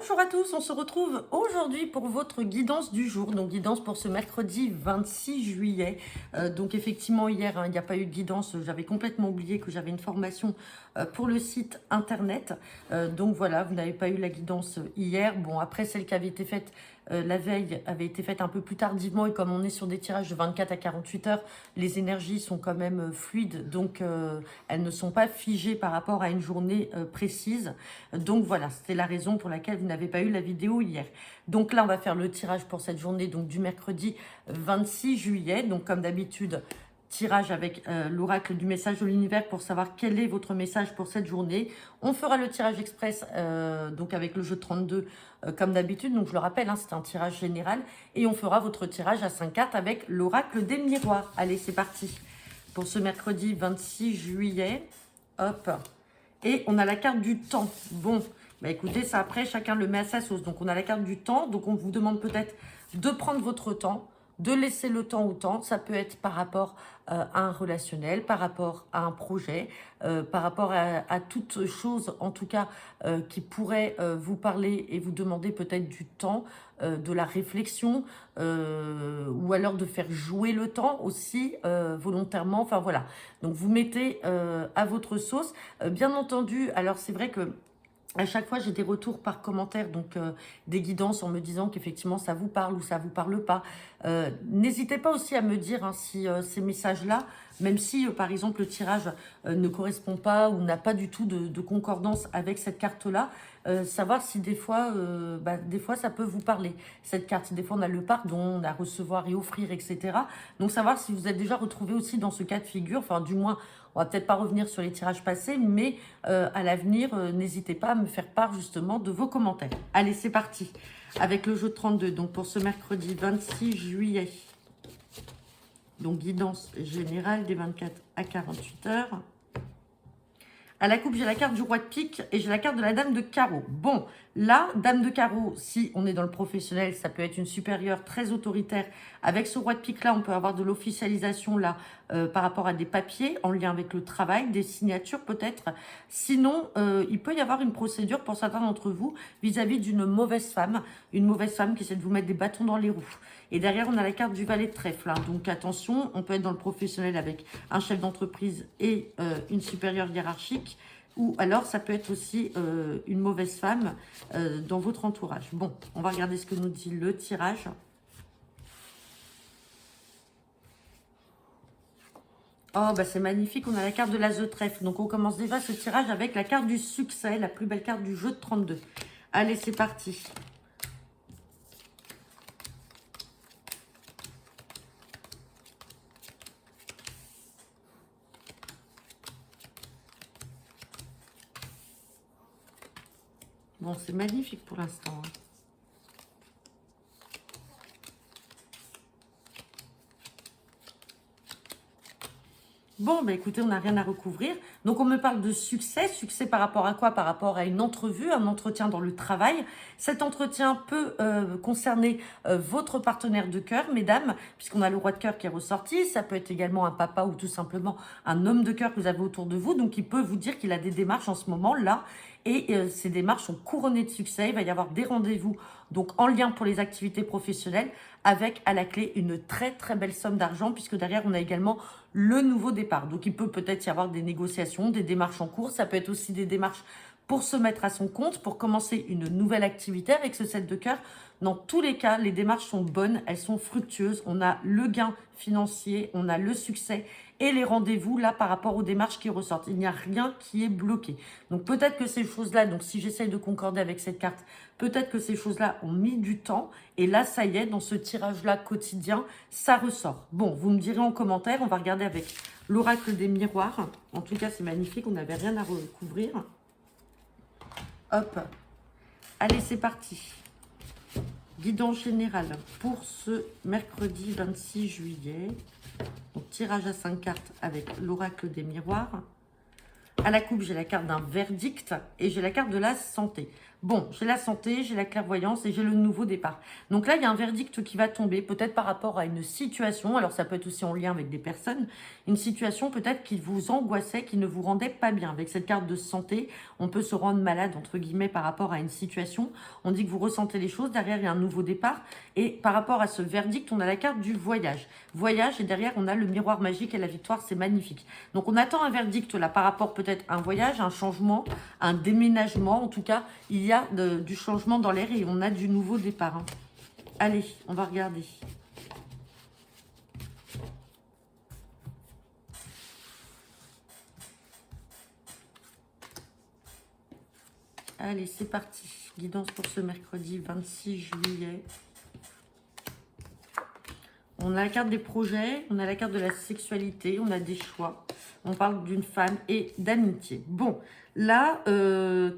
Bonjour à tous, on se retrouve aujourd'hui pour votre guidance du jour, donc guidance pour ce mercredi 26 juillet. Donc effectivement hier, il n'y a pas eu de guidance, j'avais complètement oublié que j'avais une formation pour le site internet. Donc voilà, vous n'avez pas eu la guidance hier. Bon, après celle qui avait été faite la veille avait été faite un peu plus tardivement et comme on est sur des tirages de 24 à 48 heures, les énergies sont quand même fluides, donc elles ne sont pas figées par rapport à une journée précise. Donc voilà, c'était la raison pour laquelle vous n'avez pas eu la vidéo hier. Donc là, on va faire le tirage pour cette journée, donc du mercredi 26 juillet. Donc comme d'habitude, tirage avec l'oracle du message de l'univers pour savoir quel est votre message pour cette journée. On fera le tirage express donc avec le jeu 32 comme d'habitude. Donc je le rappelle, hein, c'est un tirage général. Et on fera votre tirage à 5 cartes avec l'oracle des miroirs. Allez, c'est parti pour ce mercredi 26 juillet. Hop. Et on a la carte du temps. Bon, bah écoutez, ça après, chacun le met à sa sauce. Donc on a la carte du temps. Donc on vous demande peut-être de prendre votre temps, de laisser le temps au temps. Ça peut être par rapport à un relationnel, par rapport à un projet, par rapport à toute chose, en tout cas, qui pourrait vous parler et vous demander peut-être du temps, de la réflexion, ou alors de faire jouer le temps aussi volontairement. Enfin voilà. Donc vous mettez à votre sauce. Bien entendu, alors c'est vrai que à chaque fois, j'ai des retours par commentaire, donc des guidances en me disant qu'effectivement, ça vous parle ou ça vous parle pas. N'hésitez pas aussi à me dire hein, si ces messages-là, même si, par exemple, le tirage ne correspond pas ou n'a pas du tout de concordance avec cette carte-là, savoir si des fois, ça peut vous parler, cette carte. Des fois, on a le pardon, on a recevoir et offrir, etc. Donc, savoir si vous êtes déjà retrouvé aussi dans ce cas de figure, enfin, du moins, on va peut-être pas revenir sur les tirages passés, mais à l'avenir, n'hésitez pas à me faire part justement de vos commentaires. Allez, c'est parti avec le jeu 32. Donc pour ce mercredi 26 juillet. Donc guidance générale des 24 à 48 heures. À la coupe, j'ai la carte du roi de pique et j'ai la carte de la dame de carreau. Bon, là, dame de carreau, si on est dans le professionnel, ça peut être une supérieure très autoritaire. Avec ce roi de pique là, on peut avoir de l'officialisation là par rapport à des papiers en lien avec le travail, des signatures peut-être. Sinon, il peut y avoir une procédure pour certains d'entre vous vis-à-vis d'une mauvaise femme. Une mauvaise femme qui essaie de vous mettre des bâtons dans les roues. Et derrière, on a la carte du valet de trèfle. Hein. Donc attention, on peut être dans le professionnel avec un chef d'entreprise et une supérieure hiérarchique. Ou alors, ça peut être aussi une mauvaise femme dans votre entourage. Bon, on va regarder ce que nous dit le tirage. Oh, bah c'est magnifique, on a la carte de l'as de trèfle. Donc, on commence déjà ce tirage avec la carte du succès, la plus belle carte du jeu de 32. Allez, c'est parti. Bon, c'est magnifique pour l'instant. Hein. Bon, bah écoutez, on n'a rien à recouvrir. Donc, on me parle de succès. Succès par rapport à quoi? Par rapport à une entrevue, un entretien dans le travail. Cet entretien peut concerner votre partenaire de cœur, mesdames, puisqu'on a le roi de cœur qui est ressorti. Ça peut être également un papa ou tout simplement un homme de cœur que vous avez autour de vous. Donc, il peut vous dire qu'il a des démarches en ce moment-là. Et ces démarches sont couronnées de succès. Il va y avoir des rendez-vous donc en lien pour les activités professionnelles avec à la clé une très très belle somme d'argent puisque derrière on a également le nouveau départ. Donc il peut peut-être y avoir des négociations, des démarches en cours. Ça peut être aussi des démarches pour se mettre à son compte, pour commencer une nouvelle activité avec ce 7 de cœur. Dans tous les cas, les démarches sont bonnes, elles sont fructueuses. On a le gain financier, on a le succès et les rendez-vous là par rapport aux démarches qui ressortent. Il n'y a rien qui est bloqué. Donc peut-être que ces choses-là, donc si j'essaye de concorder avec cette carte, peut-être que ces choses-là ont mis du temps. Et là, ça y est, dans ce tirage-là quotidien, ça ressort. Bon, vous me direz en commentaire, on va regarder avec l'oracle des miroirs. En tout cas, c'est magnifique, on n'avait rien à recouvrir. Hop. Allez, c'est parti. Guidance générale pour ce mercredi 26 juillet. Donc, tirage à 5 cartes avec l'oracle des miroirs. À la coupe, j'ai la carte d'un verdict et j'ai la carte de la santé. Bon, j'ai la santé, j'ai la clairvoyance et j'ai le nouveau départ. Donc là, il y a un verdict qui va tomber, peut-être par rapport à une situation, alors ça peut être aussi en lien avec des personnes, une situation peut-être qui vous angoissait, qui ne vous rendait pas bien. Avec cette carte de santé, on peut se rendre malade, entre guillemets, par rapport à une situation. On dit que vous ressentez les choses, derrière, il y a un nouveau départ. Et par rapport à ce verdict, on a la carte du voyage. Voyage, et derrière, on a le miroir magique et la victoire, c'est magnifique. Donc on attend un verdict là, par rapport peut-être à un voyage, un changement, un déménagement, en tout cas, il y a du changement dans l'air et on a du nouveau départ. Hein. Allez, on va regarder. Allez, c'est parti. Guidance pour ce mercredi 26 juillet. On a la carte des projets, on a la carte de la sexualité, on a des choix. On parle d'une femme et d'amitié. Bon, là,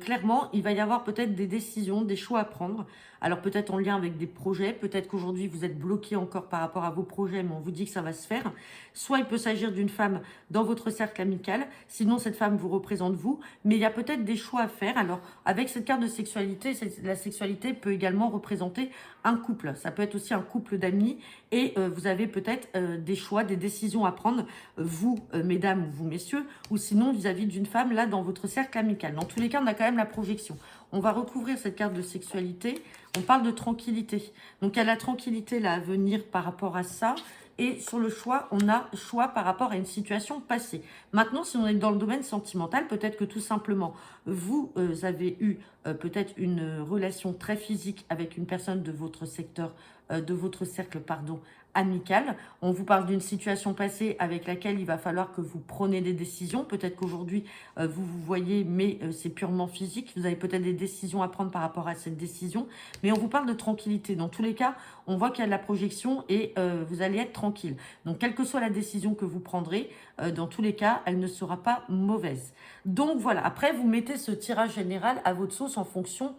clairement, il va y avoir peut-être des décisions, des choix à prendre. Alors peut-être en lien avec des projets, peut-être qu'aujourd'hui vous êtes bloqué encore par rapport à vos projets, mais on vous dit que ça va se faire. Soit il peut s'agir d'une femme dans votre cercle amical, sinon cette femme vous représente vous, mais il y a peut-être des choix à faire. Alors avec cette carte de sexualité, la sexualité peut également représenter un couple. Ça peut être aussi un couple d'amis et vous avez peut-être des choix, des décisions à prendre, vous mesdames ou vous messieurs, ou sinon vis-à-vis d'une femme là dans votre cercle amical. Dans tous les cas, on a quand même la projection. On va recouvrir cette carte de sexualité. On parle de tranquillité. Donc, il y a la tranquillité là à venir par rapport à ça. Et sur le choix, on a choix par rapport à une situation passée. Maintenant, si on est dans le domaine sentimental, peut-être que tout simplement, vous avez eu peut-être une relation très physique avec une personne de votre secteur, de votre cercle, pardon, amical. On vous parle d'une situation passée avec laquelle il va falloir que vous preniez des décisions. Peut-être qu'aujourd'hui, vous vous voyez, mais c'est purement physique. Vous avez peut-être des décisions à prendre par rapport à cette décision. Mais on vous parle de tranquillité. Dans tous les cas, on voit qu'il y a de la projection et vous allez être tranquille. Donc, quelle que soit la décision que vous prendrez, dans tous les cas, elle ne sera pas mauvaise. Donc, voilà. Après, vous mettez ce tirage général à votre sauce en fonction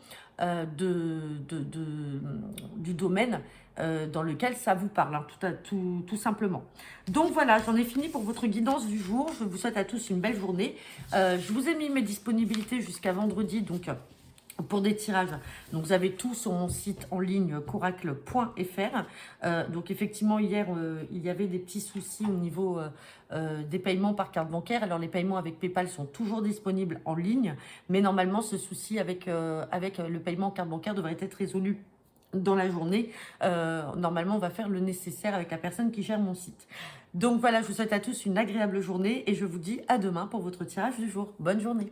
du domaine dans lequel ça vous parle, hein, tout simplement. Donc voilà, j'en ai fini pour votre guidance du jour. Je vous souhaite à tous une belle journée. Je vous ai mis mes disponibilités jusqu'à vendredi, donc pour des tirages. Donc vous avez tout sur mon site en ligne coracle.fr. Donc effectivement hier il y avait des petits soucis au niveau des paiements par carte bancaire. Alors les paiements avec PayPal sont toujours disponibles en ligne, mais normalement ce souci avec le paiement en carte bancaire devrait être résolu dans la journée. Normalement on va faire le nécessaire avec la personne qui gère mon site. Donc voilà, je vous souhaite à tous une agréable journée et je vous dis à demain pour votre tirage du jour. Bonne journée.